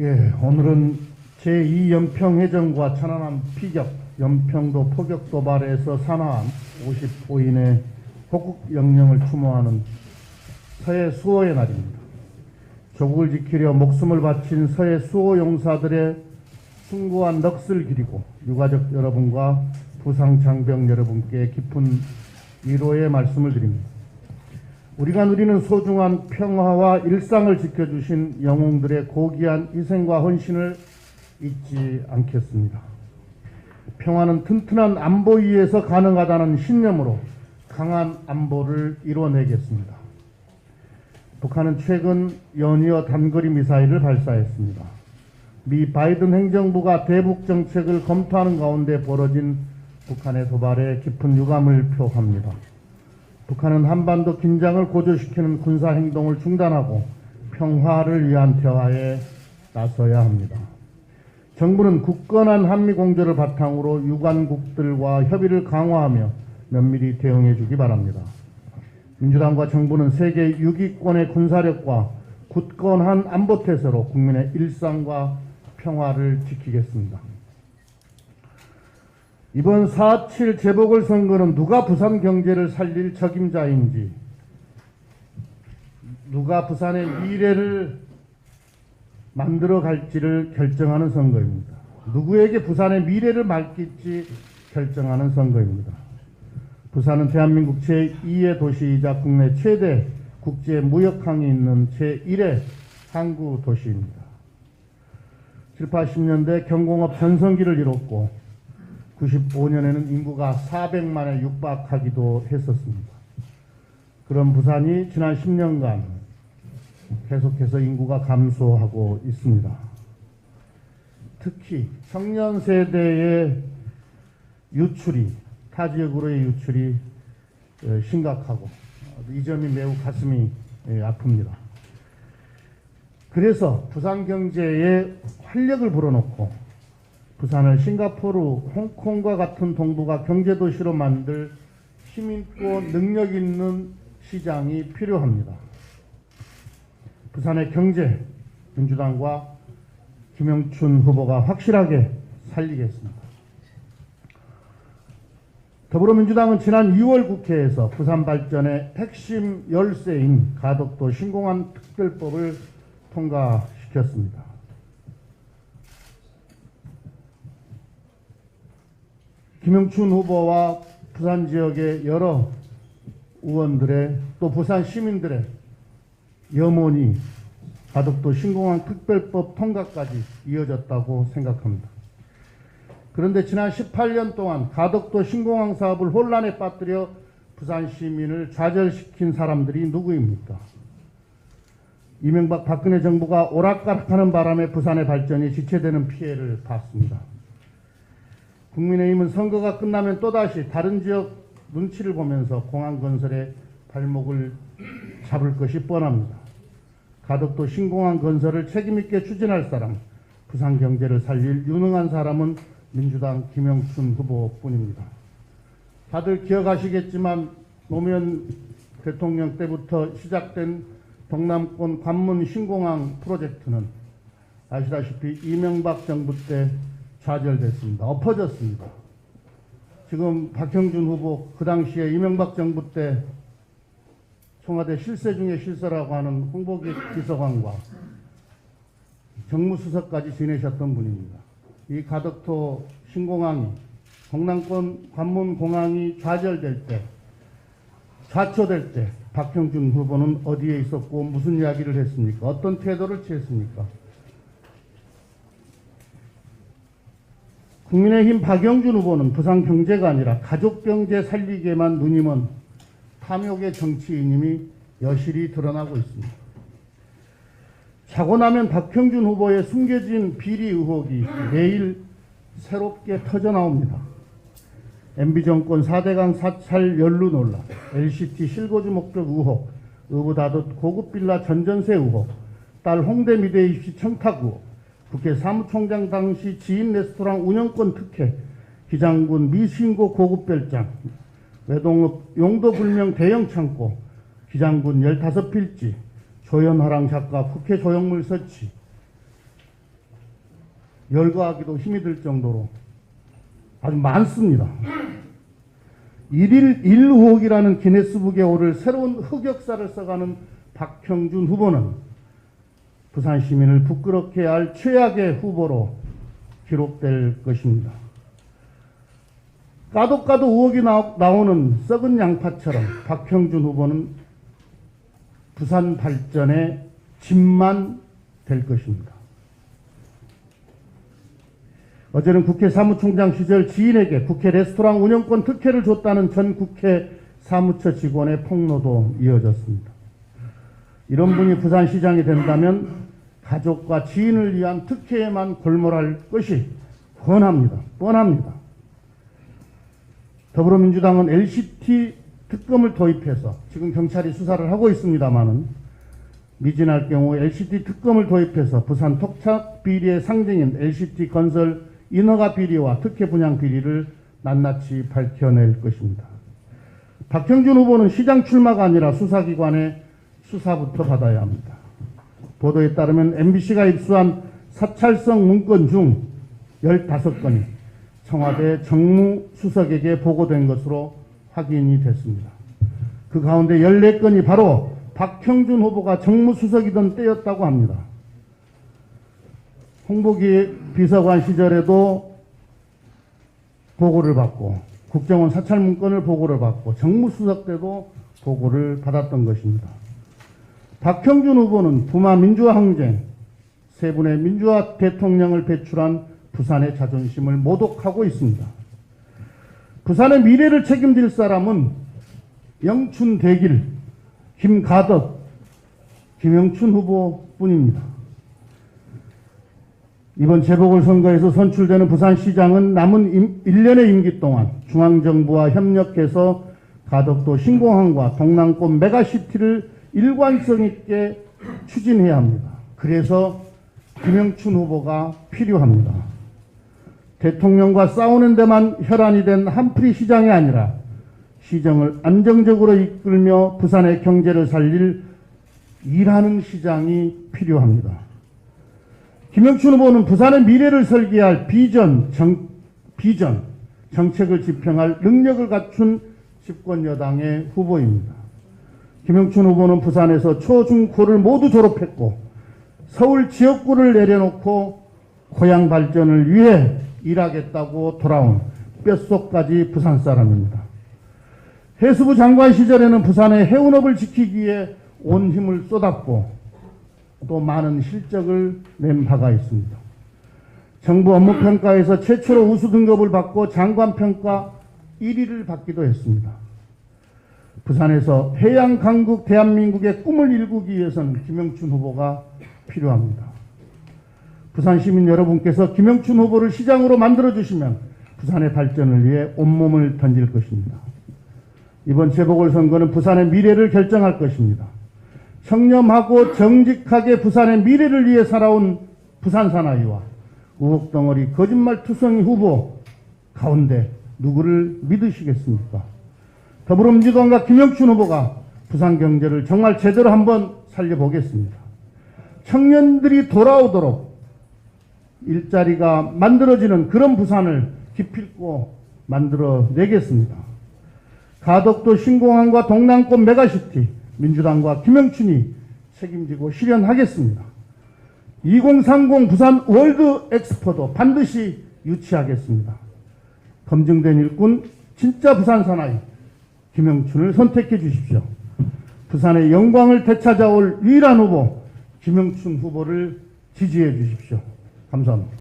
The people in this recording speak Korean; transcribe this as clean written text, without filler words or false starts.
예, 오늘은 제2연평해전과 천안함 피격, 연평도 포격 도발에서 산화한 55인의 호국 영령을 추모하는 서해 수호의 날입니다. 조국을 지키려 목숨을 바친 서해 수호 용사들의 숭고한 넋을 기리고 유가족 여러분과 부상 장병 여러분께 깊은 위로의 말씀을 드립니다. 우리가 누리는 소중한 평화와 일상을 지켜주신 영웅들의 고귀한 희생과 헌신을 잊지 않겠습니다. 평화는 튼튼한 안보 위에서 가능하다는 신념으로 강한 안보를 이뤄내겠습니다. 북한은 최근 연이어 단거리 미사일을 발사했습니다. 미 바이든 행정부가 대북 정책을 검토하는 가운데 벌어진 북한의 도발에 깊은 유감을 표합니다. 북한은 한반도 긴장을 고조시키는 군사행동을 중단하고 평화를 위한 대화에 나서야 합니다. 정부는 굳건한 한미공조를 바탕으로 유관국들과 협의를 강화하며 면밀히 대응해 주기 바랍니다. 민주당과 정부는 세계 6위권의 군사력과 굳건한 안보태세로 국민의 일상과 평화를 지키겠습니다. 이번 4.7 재보궐선거는 누가 부산 경제를 살릴 적임자인지, 누가 부산의 미래를 만들어 갈지를 결정하는 선거입니다. 누구에게 부산의 미래를 맡길지 결정하는 선거입니다. 부산은 대한민국 제2의 도시이자 국내 최대 국제 무역항이 있는 제1의 항구 도시입니다. 7, 80년대 경공업 전성기를 이뤘고 95년에는 인구가 400만에 육박하기도 했었습니다. 그런 부산이 지난 10년간 계속해서 인구가 감소하고 있습니다. 특히 청년 세대의 유출이, 타 지역으로의 유출이 심각하고 이 점이 매우 가슴이 아픕니다. 그래서 부산 경제에 활력을 불어넣고 부산을 싱가포르, 홍콩과 같은 동북아 경제도시로 만들 힘있고 능력 있는 시장이 필요합니다. 부산의 경제, 민주당과 김영춘 후보가 확실하게 살리겠습니다. 더불어민주당은 지난 2월 국회에서 부산 발전의 핵심 열쇠인 가덕도 신공항 특별법을 통과시켰습니다. 김영춘 후보와 부산 지역의 여러 의원들의 또 부산 시민들의 염원이 가덕도 신공항 특별법 통과까지 이어졌다고 생각합니다. 그런데 지난 18년 동안 가덕도 신공항 사업을 혼란에 빠뜨려 부산 시민을 좌절시킨 사람들이 누구입니까? 이명박 박근혜 정부가 오락가락하는 바람에 부산의 발전이 지체되는 피해를 봤습니다. 국민의힘은 선거가 끝나면 또다시 다른 지역 눈치를 보면서 공항 건설에 발목을 잡을 것이 뻔합니다. 가덕도 신공항 건설을 책임있게 추진할 사람, 부산 경제를 살릴 유능한 사람은 민주당 김영춘 후보뿐입니다. 다들 기억하시겠지만 노무현 대통령 때부터 시작된 동남권 관문 신공항 프로젝트는 아시다시피 이명박 정부 때 좌절됐습니다. 엎어졌습니다. 지금 박형준 후보 그 당시에 이명박 정부 때 청와대 실세 중에 실세라고 하는 홍보기획비서관과 정무수석까지 지내셨던 분입니다. 이 가덕도 신공항이 동남권 관문공항이 좌절될 때, 좌초될 때 박형준 후보는 어디에 있었고 무슨 이야기를 했습니까? 어떤 태도를 취했습니까? 국민의힘 박영준 후보는 부산 경제가 아니라 가족 경제 살리기에만 눈이 먼 탐욕의 정치인임이 여실히 드러나고 있습니다. 자고 나면 박형준 후보의 숨겨진 비리 의혹이 매일 새롭게 터져나옵니다. MB정권 4대강 사찰 연루 논란, LCT 실거주 목적 의혹, 의붓다돛 고급 빌라 전전세 의혹, 딸 홍대 미대 입시 청탁 의혹, 국회 사무총장 당시 지인 레스토랑 운영권 특혜, 기장군 미신고 고급 별장, 외동읍 용도불명 대형 창고, 기장군 15필지, 조연화랑 작가 국회 조형물 설치, 열거하기도 힘이 들 정도로 아주 많습니다. 1일 1호기라는 기네스북에 오를 새로운 흑역사를 써가는 박형준 후보는 부산 시민을 부끄럽게 할 최악의 후보로 기록될 것입니다. 까도 의혹이 나오는 썩은 양파처럼 박형준 후보는 부산 발전의 짐만 될 것입니다. 어제는 국회 사무총장 시절 지인에게 국회 레스토랑 운영권 특혜를 줬다는 전 국회 사무처 직원의 폭로도 이어졌습니다. 이런 분이 부산시장이 된다면 가족과 지인을 위한 특혜에만 골몰할 것이 뻔합니다. 더불어민주당은 LCT 특검을 도입해서 지금 경찰이 수사를 하고 있습니다마는 미진할 경우 LCT 특검을 도입해서 부산 토착 비리의 상징인 LCT 건설 인허가 비리와 특혜 분양 비리를 낱낱이 밝혀낼 것입니다. 박형준 후보는 시장 출마가 아니라 수사기관의 수사부터 받아야 합니다. 보도에 따르면 MBC가 입수한 사찰성 문건 중 15건이 청와대 정무수석에게 보고된 것으로 확인이 됐습니다. 그 가운데 14건이 바로 박형준 후보가 정무수석이던 때였다고 합니다. 홍보비서관 시절에도 보고를 받고 국정원 사찰문건을 보고를 받고 정무수석 때도 보고를 받았던 것입니다. 박형준 후보는 부마 민주화 항쟁, 세 분의 민주화 대통령을 배출한 부산의 자존심을 모독하고 있습니다. 부산의 미래를 책임질 사람은 영춘대길, 김가덕, 김영춘 후보뿐입니다. 이번 재보궐선거에서 선출되는 부산시장은 남은 1년의 임기 동안 중앙정부와 협력해서 가덕도 신공항과 동남권 메가시티를 일관성 있게 추진해야 합니다. 그래서 김영춘 후보가 필요합니다. 대통령과 싸우는 데만 혈안이 된 한풀이 시장이 아니라 시정을 안정적으로 이끌며 부산의 경제를 살릴 일하는 시장이 필요합니다. 김영춘 후보는 부산의 미래를 설계할 비전, 정책을 집행할 능력을 갖춘 집권 여당의 후보입니다. 김영춘 후보는 부산에서 초, 중, 고를 모두 졸업했고 서울 지역구를 내려놓고 고향 발전을 위해 일하겠다고 돌아온 뼛속까지 부산 사람입니다. 해수부 장관 시절에는 부산의 해운업을 지키기 위해 온 힘을 쏟았고 또 많은 실적을 낸 바가 있습니다. 정부 업무평가에서 최초로 우수 등급을 받고 장관평가 1위를 받기도 했습니다. 부산에서 해양 강국 대한민국의 꿈을 이루기 위해서는 김영춘 후보가 필요합니다. 부산 시민 여러분께서 김영춘 후보를 시장으로 만들어주시면 부산의 발전을 위해 온몸을 던질 것입니다. 이번 재보궐선거는 부산의 미래를 결정할 것입니다. 청렴하고 정직하게 부산의 미래를 위해 살아온 부산 사나이와 의혹덩어리 거짓말투성이 후보 가운데 누구를 믿으시겠습니까? 더불어민주당과 김영춘 후보가 부산 경제를 정말 제대로 한번 살려보겠습니다. 청년들이 돌아오도록 일자리가 만들어지는 그런 부산을 기필코 만들어내겠습니다. 가덕도 신공항과 동남권 메가시티 민주당과 김영춘이 책임지고 실현하겠습니다. 2030 부산 월드 엑스포도 반드시 유치하겠습니다. 검증된 일꾼 진짜 부산 사나이 김영춘을 선택해 주십시오. 부산의 영광을 되찾아올 유일한 후보 김영춘 후보를 지지해 주십시오. 감사합니다.